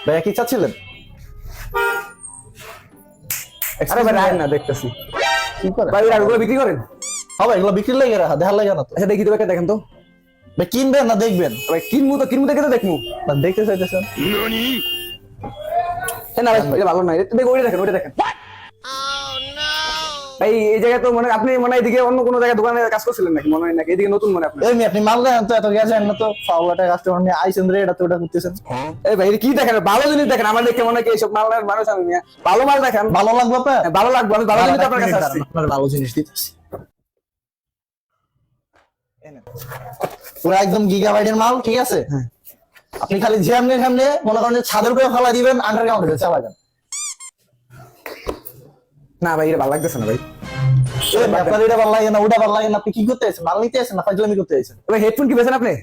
ভাইয়া কি চাচ্ছিলেন? আরে ভাই রাখ না, দেখতেছি কি করে ভাই। এগুলো বিক্রি করেন? হবে এগুলো বিক্রির লাগে রাখা, দেখার লাগে না তো। আচ্ছা দেখি তো একটা দেখেন তো ভাই কিনবেন না দেখবেন? ভাই। কিনবো দেখে তো দেখবো না দেখতে চাইতেছেন? না ভাই, এটা ভালো না। দেখো ওইটা দেখেন, ওইটা দেখেন ভাই। এই জায়গায় তো মানে আপনি মনে হয় এদিকে অন্য কোনো জায়গায় দোকানে কাজ করছিলেন নাকি, মনে হয় নাকি এদিকে নতুন মনে আপনি? এই আপনি মাল দেন তো, এত গেছেন না তো, ফাউলাটা কাস্টমার নিয়ে আইছেন রে, এটা তো ওটা করতেছেন। এই ভাই এটা কি দেখেন? ভালো জিনিস দেখেন। আমার দেখে মনে হয় কি এইসব মাল নেওয়ার মানুষ আমি মিয়া। ভালো মাল দেখেন। ভালো লাগবে আপনার? হ্যাঁ, ভালো লাগবে। আমি ভালো জিনিস আপনার কাছে আসছি। আপনার ভালো জিনিস দিতেছি। পুরো একদম গিগাবাইটের মাল, ঠিক আছে? আপনি খালি ঝামনে মনে করেন যে ছাদের উপরে ফেলা দিবেন, আন্ডারগ্রাউন্ডে চালাবেন। না ভাই এটা ভালো লাগতেছে না ভাই। আপনার এটা ভালো লাগে না, ওটা ভালো লাগে না, আপনি কি করতে আছেন? মাল নিতে আছেন না ফাজলামি করতে আছেন? ভাই হেডফোন কি বেছেন আপনি?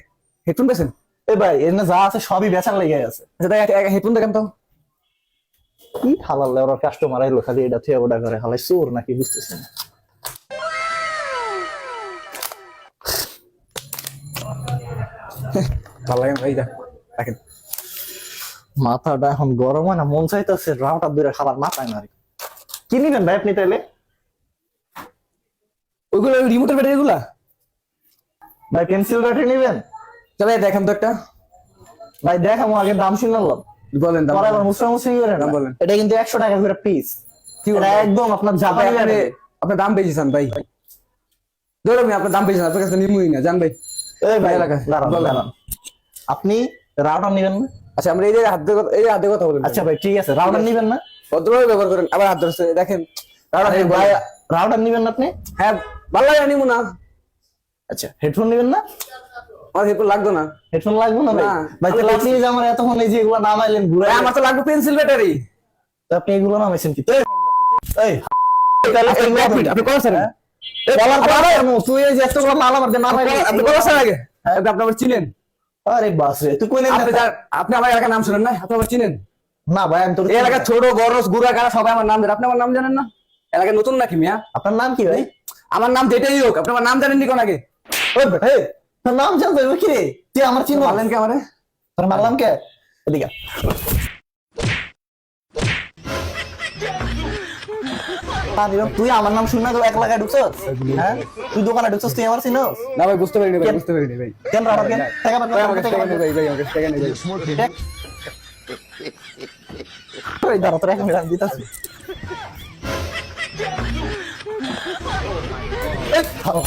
হেডফোন বেছেন? এই ভাই এর না যা আছে সবই বেচার লেগে আছে। আচ্ছা তাই হেডফোন দেখেন তো। কি হালাল লেওয়ার কাস্টমার আইলো, খালি এটা থুয়া ওটা করে, হালাই চোর নাকি বুঝতেছি না। ভালো লাগে না ভাই, দেখেন। মাথাটা এখন গরম হয় না, মন চাইতেছে রাউটার দূরে খাবার মাথায় মারি। কি নিবেন ভাই আপনি তাইলে? ওইগুলো রিমোটের ব্যাটারি গুলা ভাই পেন্সিল ব্যাটারি নিবেন? চলে দেখেন তো একটা। ভাই দেখামো, আগে দাম শুনলাম। বলেন দাম। পরে আবার মুসরামুসরি করেন না। বলেন। এটা কিন্তু 100 টাকা করে পিস। কি এটা বলেন? একদম আপনার জাপানি আপনি ব্যাটারি। আপনার দাম বেশিছেন ভাই। ধরো আমি আপনার দাম বেশিছেন, আপনার কাছে নিমুই না, জান ভাই। এই ভাই এলাকা দাঁড়ান, বলেন। দাঁড়ান। আপনি রাউটার নিবেন না? আচ্ছা আমরা এই যে হাত দিয়ে কথা বলেন। আচ্ছা ভাই ঠিক আছে, রাউটার নিবেন না? ভদ্রভাবে ব্যবহার করেন। আবার হাত ধরছে দেখেন। আরে ভাই রাউটার নিবেন না আপনি? হ্যাঁ ভালো লাগে, নিমু না। আচ্ছা হেডফোন নিবেন না? আমার হেডফোন লাগতো না। হেডফোন লাগবে না ভাই? না। ভাই তাহলে আপনি যে আমার এতক্ষণ এই যে এগুলো নামাইলেন ঘুরে, ভাই, আমার তো লাগবে পেন্সিল ব্যাটারি। আপনি এগুলো নামাইছেন কি? এই তাহলে আপনি কল ছাড়েন। বলার পরে তুই এই যে এতগুলো মাল আমার দিয়ে নামাইলি, আপনি কল ছাড়েন আগে। আপনি আমার চিনেন? আরে বাস রে, তুই কই নেন? আপনি আমার এলাকার নাম শুনেন না? আপনি আমার চিনেন? না ভাই আমি তো এই এলাকার ছোট বড় গুড়া গাড়া সবাই আমার নাম জানেন। আপনি আমার নাম জানেন না? এলাকায় নতুন নাকি মিয়া? আপনার নাম কি ভাই? আমার নাম যেটাই হোক, আপনি আমার নাম জানেন নি কোন আগে? ওই ভাই তোর নাম জানতে হবে কি রে? তুই আমার চিনো? বলেন কে আমারে? তোর মারলাম কে? এদিকে তুই আমার নাম শুনে তো 1 লাখে ঢুকছস? হ্যাঁ তুই দোকানে ঢুকছস, তুই আমার চিনোস? না ভাই বুঝতে পারিনি ভাই, বুঝতে পারিনি ভাই। কেন রাউটার কেন টাকা ভাই আমাকে টাকা নেই ভাই, ভাই আমাকে টাকা নেই ভাই। ওই দাঁড়া তোর 1 মিনিট আমি দিতাছি। এই, খাও।